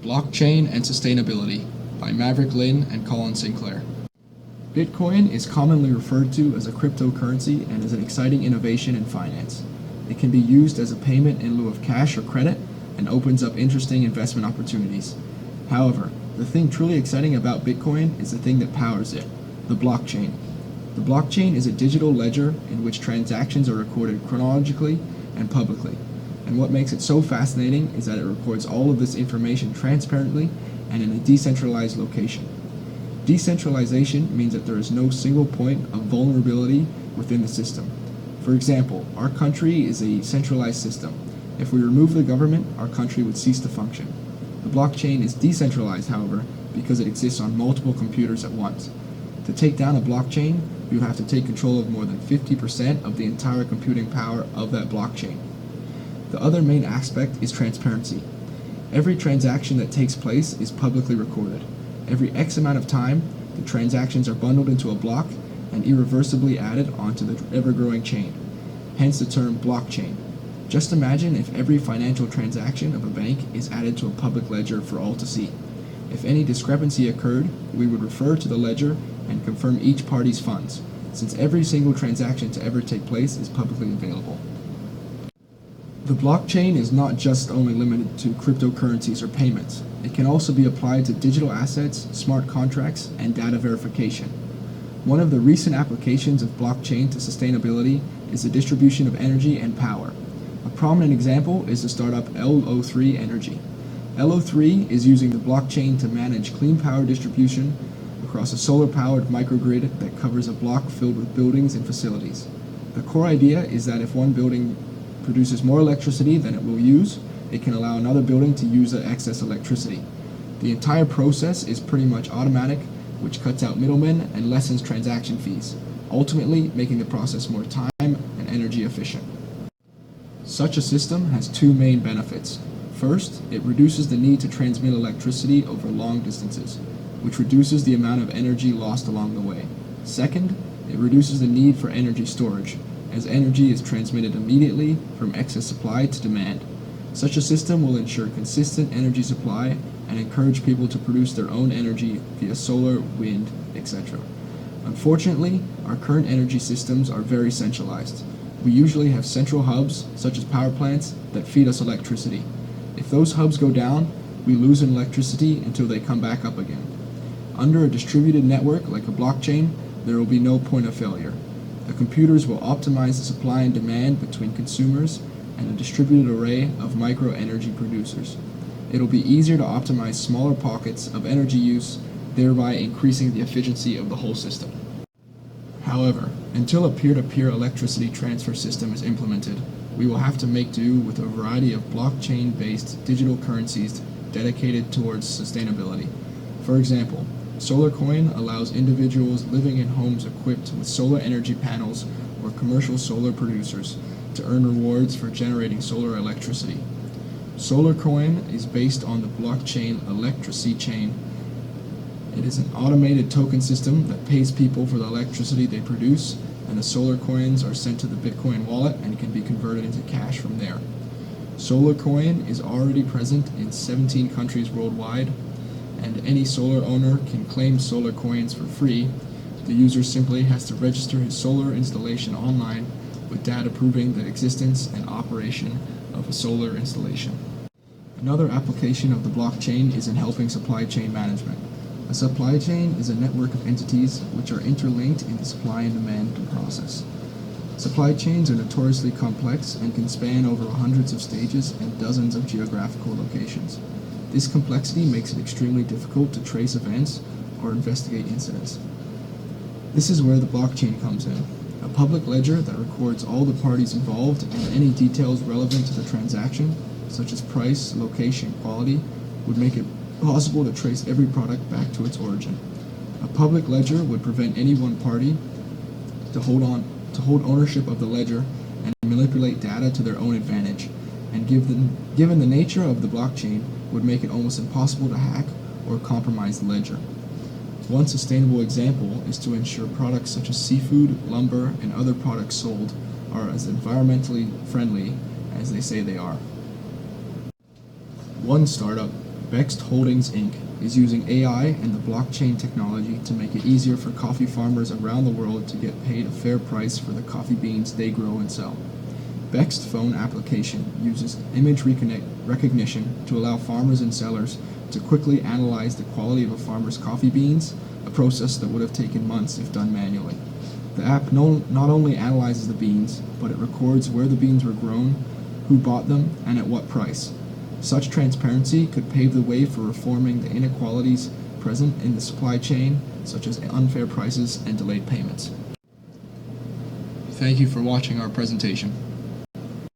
Blockchain and Sustainability by Maverick and Colin Sinclair. Bitcoin is commonly referred to as a cryptocurrency and is an exciting innovation in finance. It can be used as a payment in lieu of cash or credit and opens up interesting investment opportunities. However, the thing truly exciting about Bitcoin is the thing that powers it, the blockchain. The blockchain is a digital ledger in which transactions are recorded chronologically and publicly. And what makes it so fascinating is that it records all of this information transparently and in a decentralized location. Decentralization means that there is no single point of vulnerability within the system. For example, our country is a centralized system. If we remove the government, our country would cease to function. The blockchain is decentralized, however, because it exists on multiple computers at once. To take down a blockchain, you would have to take control of more than 50% of the entire computing power of that blockchain. The other main aspect is transparency. Every transaction that takes place is publicly recorded. Every X amount of time, the transactions are bundled into a block and irreversibly added onto the ever-growing chain, hence the term blockchain. Just imagine if every financial transaction of a bank is added to a public ledger for all to see. If any discrepancy occurred, we would refer to the ledger and confirm each party's funds, since every single transaction to ever take place is publicly available. The blockchain is not just only limited to cryptocurrencies or payments. It can also be applied to digital assets, smart contracts, and data verification. One of the recent applications of blockchain to sustainability is the distribution of energy and power. A prominent example is the startup LO3 Energy. LO3 is using the blockchain to manage clean power distribution across a solar-powered microgrid that covers a block filled with buildings and facilities. The core idea is that if one building produces more electricity than it will use, it can allow another building to use the excess electricity. The entire process is pretty much automatic, which cuts out middlemen and lessens transaction fees, ultimately making the process more time and energy efficient. Such a system has two main benefits. First, it reduces the need to transmit electricity over long distances, which reduces the amount of energy lost along the way. Second, it reduces the need for energy storage, as energy is transmitted immediately from excess supply to demand. Such a system will ensure consistent energy supply and encourage people to produce their own energy via solar, wind, etc. Unfortunately, our current energy systems are very centralized. We usually have central hubs, such as power plants, that feed us electricity. If those hubs go down, we lose electricity until they come back up again. Under a distributed network like a blockchain, there will be no point of failure. The computers will optimize the supply and demand between consumers and a distributed array of micro-energy producers. It'll be easier to optimize smaller pockets of energy use, thereby increasing the efficiency of the whole system. However, until a peer-to-peer electricity transfer system is implemented, we will have to make do with a variety of blockchain-based digital currencies dedicated towards sustainability. For example, SolarCoin allows individuals living in homes equipped with solar energy panels or commercial solar producers to earn rewards for generating solar electricity. SolarCoin is based on the blockchain Electricity chain. It is an automated token system that pays people for the electricity they produce, and the solar coins are sent to the Bitcoin wallet and can be converted into cash from there. SolarCoin is already present in 17 countries worldwide, and any solar owner can claim solar coins for free. The user simply has to register his solar installation online with data proving the existence and operation of a solar installation. Another application of the blockchain is in helping supply chain management. A supply chain is a network of entities which are interlinked in the supply and demand process. Supply chains are notoriously complex and can span over hundreds of stages and dozens of geographical locations. This complexity makes it extremely difficult to trace events or investigate incidents. This is where the blockchain comes in, a public ledger that records all the parties involved and any details relevant to the transaction, such as price, location, quality, would make it possible to trace every product back to its origin. A public ledger would prevent any one party to hold ownership of the ledger and manipulate data to their own advantage, and given the nature of the blockchain, would make it almost impossible to hack or compromise the ledger. One sustainable example is to ensure products such as seafood, lumber, and other products sold are as environmentally friendly as they say they are. One startup Bext Holdings Inc. is using AI and the blockchain technology to make it easier for coffee farmers around the world to get paid a fair price for the coffee beans they grow and sell. Bext phone application uses image recognition to allow farmers and sellers to quickly analyze the quality of a farmer's coffee beans, a process that would have taken months if done manually. The app not only analyzes the beans, but it records where the beans were grown, who bought them, and at what price. Such transparency could pave the way for reforming the inequalities present in the supply chain, such as unfair prices and delayed payments. Thank you for watching our presentation.